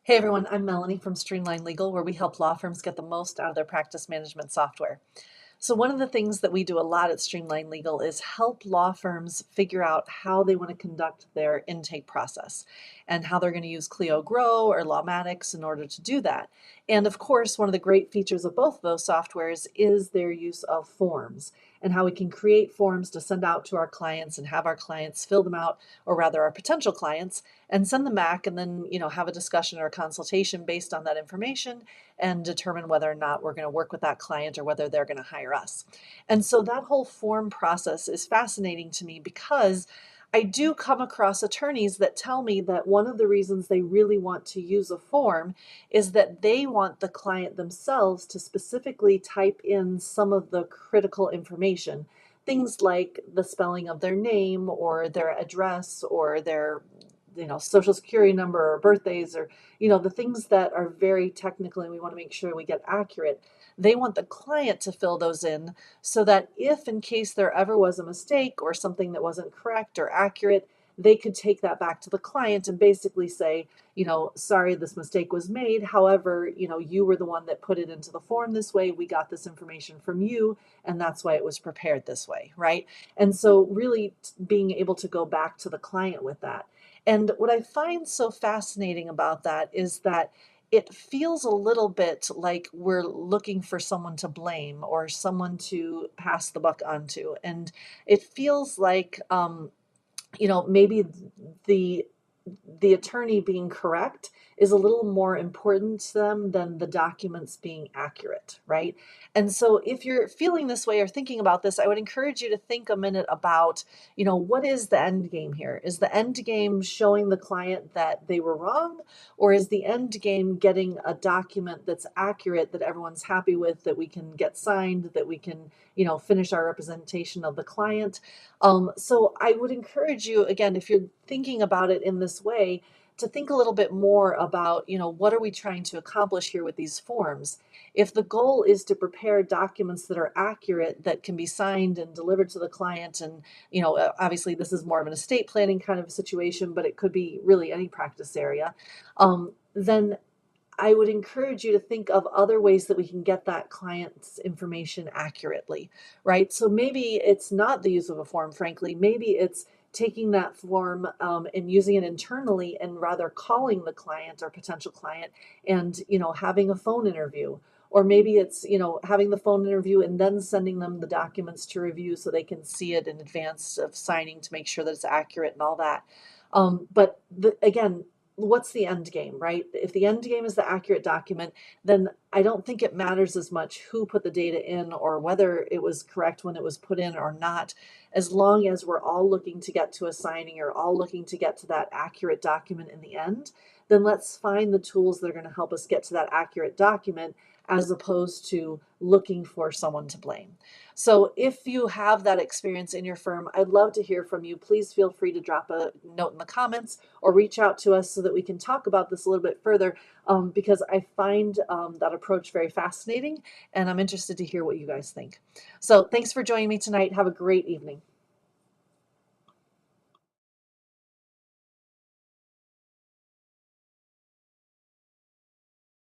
Hey everyone, I'm Melanie from Streamlined Legal, where we help law firms get the most out of their practice management software. So one of the things that we do a lot at Streamline Legal is help law firms figure out how they want to conduct their intake process and how they're going to use Clio Grow or Lawmatics in order to do that. And of course, one of the great features of both of those softwares is their use of forms and how we can create forms to send out to our clients and have our clients fill them out, or rather our potential clients, and send them back and then, have a discussion or a consultation based on that information and determine whether or not we're going to work with that client or whether they're going to hire us. And so that whole form process is fascinating to me because I do come across attorneys that tell me that one of the reasons they really want to use a form is that they want the client themselves to specifically type in some of the critical information. Things like the spelling of their name or their address or their social security number or birthdays, or the things that are very technical and we want to make sure we get accurate. They want the client to fill those in so that if in case there ever was a mistake or something that wasn't correct or accurate, they could take that back to the client and basically say, sorry, this mistake was made. However, you were the one that put it into the form this way. We got this information from you, and that's why it was prepared this way, right? And so really being able to go back to the client with that. And what I find so fascinating about that is that it feels a little bit like we're looking for someone to blame or someone to pass the buck onto. And it feels like, maybe the the attorney being correct is a little more important to them than the documents being accurate, right? And so if you're feeling this way or thinking about this, I would encourage you to think a minute about, what is the end game here? Is the end game showing the client that they were wrong? Or is the end game getting a document that's accurate, that everyone's happy with, that we can get signed, that we can, finish our representation of the client? So I would encourage you, again, if you're thinking about it in this way, to think a little bit more about, what are we trying to accomplish here with these forms? If the goal is to prepare documents that are accurate, that can be signed and delivered to the client, and, obviously this is more of an estate planning kind of a situation, but it could be really any practice area, then I would encourage you to think of other ways that we can get that client's information accurately, right? So maybe it's not the use of a form, frankly. Maybe it's taking that form and using it internally and rather calling the client or potential client and, having a phone interview. Or maybe it's, having the phone interview and then sending them the documents to review so they can see it in advance of signing to make sure that it's accurate and all that. Again, what's the end game, right? If the end game is the accurate document, then I don't think it matters as much who put the data in or whether it was correct when it was put in or not, as long as we're all looking to get to a signing or all looking to get to that accurate document in the end. Then let's find the tools that are going to help us get to that accurate document, as opposed to looking for someone to blame. So if you have that experience in your firm, I'd love to hear from you. Please feel free to drop a note in the comments or reach out to us so that we can talk about this a little bit further, because I find that approach very fascinating, and I'm interested to hear what you guys think. So thanks for joining me tonight. Have a great evening.